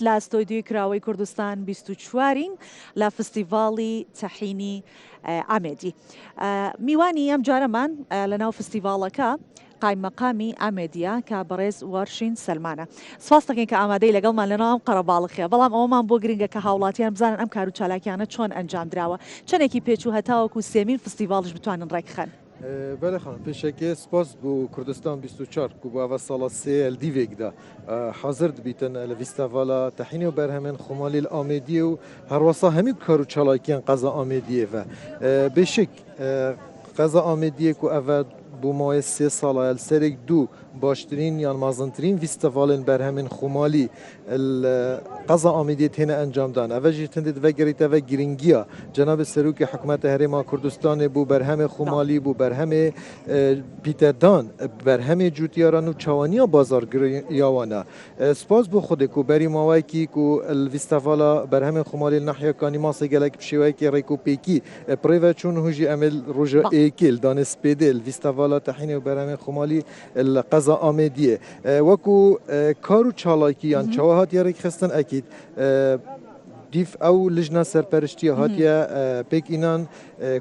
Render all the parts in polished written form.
لە ستۆدیۆی کراوەی کوردستان 24ین لە فستیڤاڵی تەحینی ئامێدی. میوانی ئەم جارەمان لەناو فستیڤاڵەکە قایمەقامی ئامێدیە کە بەڕێز وەرشین سەلمانە. سپاس دەکەین کە ئامادەی لەگەڵمان لەناو ئەم قەرەباڵغیە، بەڵام ئەوەمان بۆ گرنگە کە هاوڵاتیان بزانن ئەم کار و چالاکیانە چۆن ئەنجام درراوە، چەندێکی پێچوو هەتاوەکو سێمین فستیڤاڵش بتوانن ڕێکخەن. بله خانم پێشەکە سپاس بۆ کوردستان 24 و باوە ساڵە سێ دیڤێکدا حاضر دبیتن لە فیستیڤاڵە تەحینی و بەرهەمێن خۆمالی ئامێدیە و هەروەسا هەمی کار و چالاکیان قەزا ئامێدیەوە بێشک قەزا ئامێدیەک و ئەوە بۆ مایە سێ ساڵە سەرێک دوو باشترین یان مازنترین فیستیڤالên berhemên xwemalî qeza Amêdiyê têne encamdan. Ev jî tindê divegerît ev giringiya Cenab-ı Serokê Hikûmeta Herêma Kurdistanê bû berhemê xwemalî bû berhemê pîtedan berhemê cûtiyaran û çawaniya bazargiriya wan e. Spas bû Xwedê ku berî mawayekî ku fîstîvala berhemên xwemalî Nahya Kanî masê gelek bi şêweyekê rêkopêkî pirêve çûn hûn jî em ê roja êkê li danê spêdê li fîstîvala Tehînê û berhemên xwemalî li qeza Amêdiyê wekû kar û çalakîyan çawa hatiye rêkxistin ekîd dîv ew lijna serperiştiya hatiye pêkînan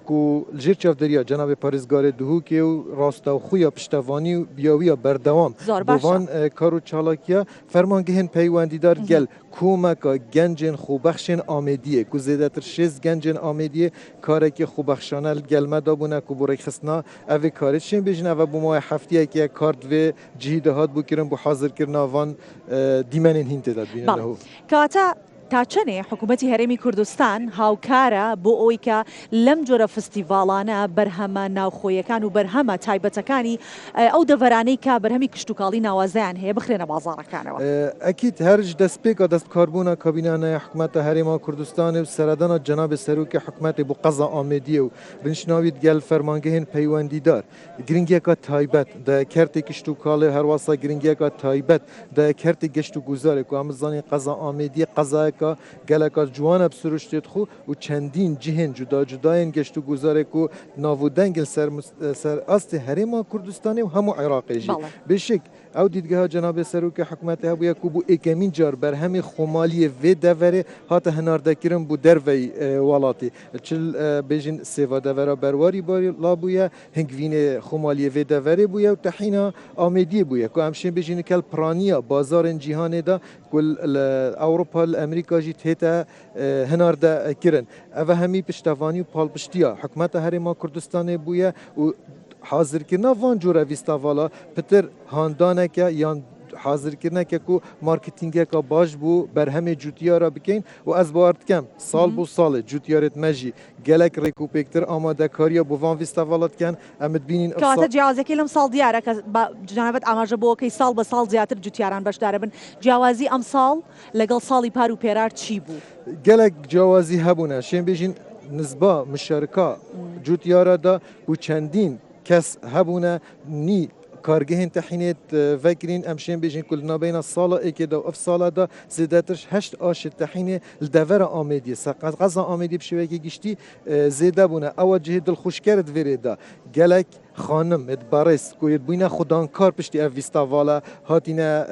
ku li jêr çavderiya Cenabê Parêzgarê Duhokê û rastexûya piştevanî û biyawiya berdewam van kar û çalakiya fermangehên peywendîdar gel komeka gencên xwebexşên Amêdiyê ku zêdetir 6 gencên Amêdiyê karekî xwebexşane gelme dabûne ku bû rêkxistina evê karê çên bêjin ev bû maya heftiyekê kar divê cihî de hat bûkirin bû hazirkirina van dîmenên hîn tê de dibînin leho. تا چەنێ حکوومەتی هەرێمی کوردستان هاوکارە بۆ ئەوەی کە لەم جۆرە فستیڤاڵانە بەرهەمە ناوخۆیەکان و بەرهەمە تایبەتەکانی ئەو دەڤەرانەی کا بەرهەمی کشتتوکاڵی ناوازیان هەیە بخرێنە بازاڕەکانەوە. ئەکیت هەرج دەستپێکە دەستکاربوونا کابینانەیە حکوومەتە هەرێما کوردستانی و سەردەنا جەنابێ سەرۆکی حکوومەتی بۆ قەزا ئامێدیە و بنشناویت گەل فەرمانگەهێن پەیوەندیدار گرنگیەکە تایبەت دەکەرتی کشتتوکاڵی هەرواسا گرنگیەکە تایبەت دەکەرتی گەشت و گوزارێک و ئەمزانی قەزا ئامێدیە قەزایەکە geleka ciwan hep siruştêt xwe û çendîn cihên cuda cudayên geşt û guzarê ku navûdengil serastê Herêma Kurdistanê û hemû Iraqê jî bêşik ew dîtgeha Cenabê Serokê Hikûmetê hebûye ku bû êkemîn car berhemê xwemaliyê vê deverê hate hinardekirin bû derveyî welatê çil bêjin sêva devera berwarî labûye hingvînê xwemaliyê vê deverê bûye û tehîna Amêdiyê bûye ku em şên bêjin kel piraniya bazarên cîhanê da ku Ewropa li Amerîka jî tête hinardekirin. Ev hemî piştevanî û palpiştiya Hikûmeta Herêma Kurdistanê bûye û hazirkirina van cûre fîstîvala pitir handaneke yan hazirkirineke ku marketingeka baş bû berhemê cûtiyara bikin û ez bar dikem sal bû salê cûtiyarê me jî gelek rêkopêktir amadekariya bû van fîstîvala dikin em bînin کەواتە جیاوازەکەی لەم ساڵ دیارە کە جنابەت ئاماژە بۆکەی ساڵ بە ساڵ زیاتر جوتیاران بەشدارە بن جیاوازی ئەم ساڵ لەگەڵ ساڵی پار و پێرار چی بوو؟ gelek ciyawazî hebûne şên bêjin nizba müşerika cûtiyara da û çendîn kes hebûne nî kargehên tehînê vekirin em şên bêjin ku li navbeyna sala êkê de ev sala da zêdetir 8 aşê tehînê li devera Amêdiyê qeza Amêdiyê bi şêwekê giştî zêde bûne ewa cihê dilxuşker divêrê da gelek xanim barês ku bûne xudankar piştî ev fîstîvala hatîne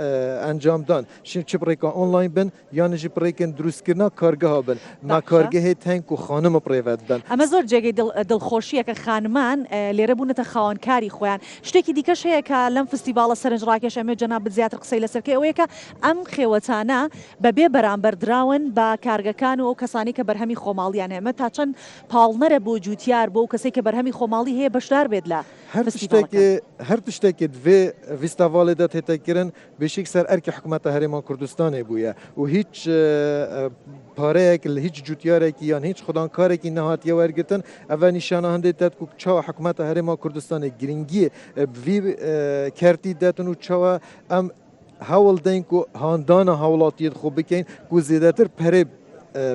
encamdan şî çi pirêka online bin yan jî pirêkên drûstkirina kargeha bin me kargehê teng ku xanim pirêve dibin. ئەمە زۆر جێگەی دڵخۆشیە کە خانمان لێرە بوونەتە خاوەنکاری خۆیان. شتێکی دیکەش هەیە کە لەم فستیڤاڵە سەرنجڕاکێش ئەمێ جەنابەت زیاتر قسەی لەسەرکەی ئەوەیە کە ئەم خێوەتانە بەبێ بەرامبەردراون بە کارگەکان و ئەو کەسانی کە بەرهەمی خۆماڵیان هەمە تا چەند پاڵنەرە بۆ جوتیار بۆ کەسێک کە بەرهەمی خۆماڵی هەیە بەشدار بێت لە her tiştekê divê fîstîvalê de têtekirin bêşik ser erkê Hikûmeta Herêma Kurdistanê bûye û hiç pareyek li hiç cûtiyarekî yan hiç xudankarekî nehatiye wergitin ev nîşana hindê te ku çawa Hikûmeta Herêma Kurdistanê giringiyê vî kertî detin û çawa em hewl deyn ku handana hewlatiyê xwe bikin ku zêdetir perê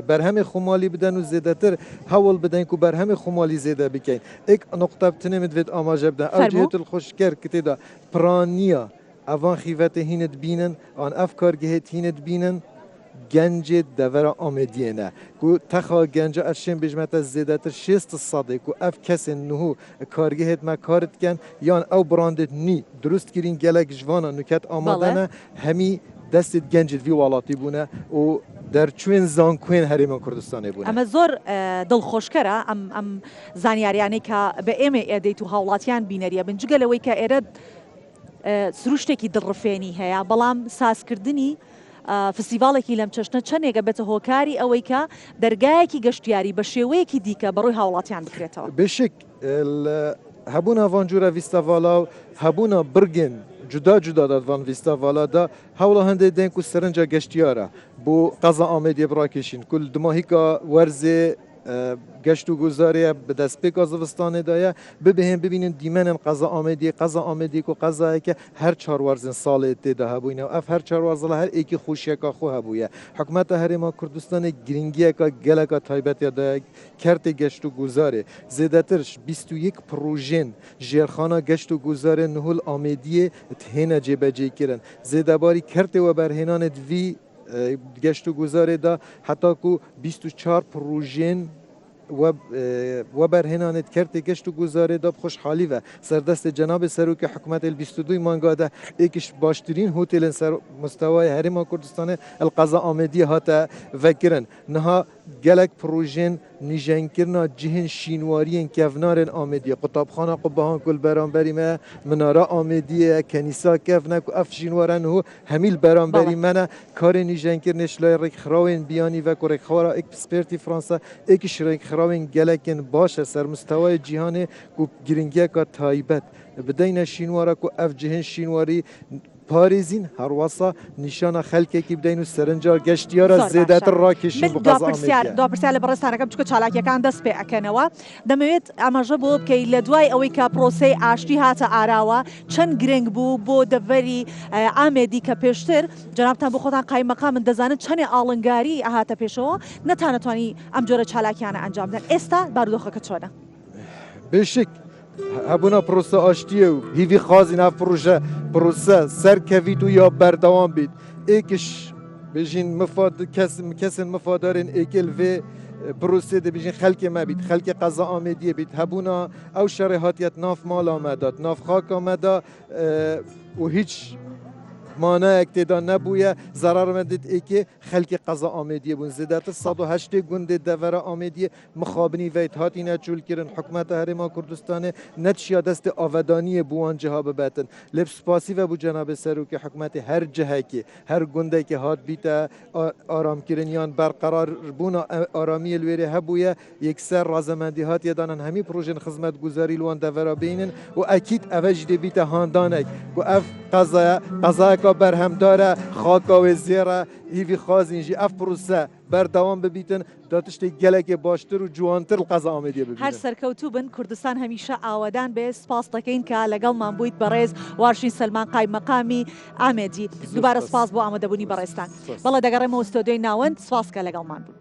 berhemê xwemalî bidin û zêdetir hewl bidin ku berhemê xwemalî zêde bikin. Ek noqta tinê min divêt amaje bidin ew cihê dilxweşker ki tê de piraniya evan xîvetê hîne dibînin an ev kargehê hîne dibînin gencê devera Amêdiyê ne ku texa genca ez şên bêjmete zêdetir 6 sadê ku ev kesên nû kargehê me kar dikin yan ew birandê nî durust kirîn gelek ji vana nûket amade ne hemî دەستت گەنجت وی وڵاتی بوونە و دەرچوێن زانکوێن هەرێمە کوردستانی بوون. ئەمە زۆر دڵخۆشکەرە ئەم زانیاریانەی کە بە ئێمە ئێدەیت و هاوڵاتیان بینەریە بن جگەلەوەی کە ئێرە سروشتێکی دڵڕفێنی هەیە بەڵام سازکردنی فستیڤالێکی لەم چەشنە چەندێکە بێتە هۆکاری ئەوەی کە دەرگایەکی گەشتیاری بە شێوەیەکی دیکە بەڕووی هاوڵاتیان بکرێتەوە. بشک هەبوونا ڤانجورە ڤیستاڤالا و هەبوونا برگن جدا جدا دادوان فیستاوالا دا هەوڵە هەندێک دێنک و سەرنجە گەشتیارە بۆ قەزا ئامێدیە بڕاکێشین کول دماهیکا وەرزێ گەشت و گوزاریە بە دەستپێکا زستانێدایە ببهێن ببینن دیمەنن قەزا ئامێدی و قەزایەکە هەر چاروەرزن ساڵێ تێدا هەبووینەوە ئەف هەر چاروەرزڵە هەر ئێکی خوشیەکە خۆ هەبوویە حکومەتە هەرێما کوردستانی گرنگیەکە گەلەکە تایبەتێدا کەرتێ گەشت و گوزارێ زێدەترش 21 پروژێن ژێرخانە گەشت و گوزارێ نهول ئامێدیە هێنە جێبەجێکردن زێدەباری کەرتێوە بەرهێنانت وی گەشت و گوزارێدا هەتاکو 24 پروژێن و بەرهێنانێت کەرتێ گەشت و گوزارێدا خۆشحالیوە سەردەستی جەنابی سەرۆکی حکومەتی 22 مانگادا ئێکیش باشترین هۆتێلن سەر مستەوای هەرێما کوردستانی القەزا ئامێدی هاتە ڤەکردن نها gelek projên nîjenkirina cihên şînwariyên kevnarên Amêdiyê qutabxana Qubehan kul beramberî me minara Amêdiyê kenîsa kevne ku ev şînwaran û hemîl beramberî me ne karê nîjenkirinê şilay rêkxerawên biyanî ve ku rêkxewara ekspertî Fransa êkiş rêkxerawên gelekên baş e ser mustewayê cîhanê ku giringiyeka taybet bideyne şînwara ku ev cihên şînwarî پارێزین هەروەسا نیشانە خەلکێکی بدەین و سەرنجار گەشتیارە زێدەتر ڕاکێشین بۆ قەزا ئامێدیە. دوپرسیار لە بەڕێستانەکەم چکە چالاکیەکان دەست پێ ئەکەنەوە دەمەوێت ئاماژە بۆ بکەیت لە دوای ئەوەی کە پرۆسەی ئاشتی هاتە ئاراوە چەند گرنگ بوو بۆ دەڤەری ئامێدی کە پێشتر جەنابتان بۆ خۆتان قایمەقام من دەزانن چەندێ ئاڵنگاری ئاهاتە پێشەوە نەتانەتوانی ئەم جۆرە چالاکیانە ئەنجام بدەن ئێستا بارودۆخەکە چۆنە؟ بێشک هەبوونا پرۆسە ئاشتیە و هیوی خوازی ناو پرۆسە سەرکەویت و یا بەردەوام بیت ئێکش بژین کەسن مفادارên ئێکل vê پرۆسê dibêjin xelkê me bît xelkê qeza Amêdiyê bît hebûna ew şerê hatiyet nav mala me da nav xaka me da û hiç مانایەک تێدا نەبووە زەرارمەدت ئێکێ خەلکی قەزا ئامێدیە بوون زێدەتر 180 گوندێ دەڤەرە ئامێدیە مخابنی veyt hatîne çûlkirin حکومەتە هەرێما کوردستانê نەتشیا destê avêdaniyê بوان ciha bibetin lê spasî ve bû cenabê serokê حکومەtê her cihekê her gundekê hat bîte aramkirin yan berqerar bûna aramiyê li wêrê hebûye yekser razemendî hatiye danin hemî projên xizmetguzarî li wan devera bînin û ekîd ev jî dê bîte handanek ku ev qezayeka berhemdar e xaka wê zêr e hîvî xwazîn jî ev prose berdewam bibîtin da tiştê gelekê baştir û ciwantir li qeza Amêdiyê bibînin. هەر سەرکەوتوو بن کوردستان هەمیشە ئاوادان بێ سپاس دەکەین کە لەگەڵمان بوویت بەڕێز وارشین سەلمان قایمەقامی ئامێدی دووبارە سپاس بۆ ئامادەبوونی بەڕێستان بەڵێ دەگەڕێمەوە ستۆدیۆی ناوەند سپاس کە لەگەڵمان بوو.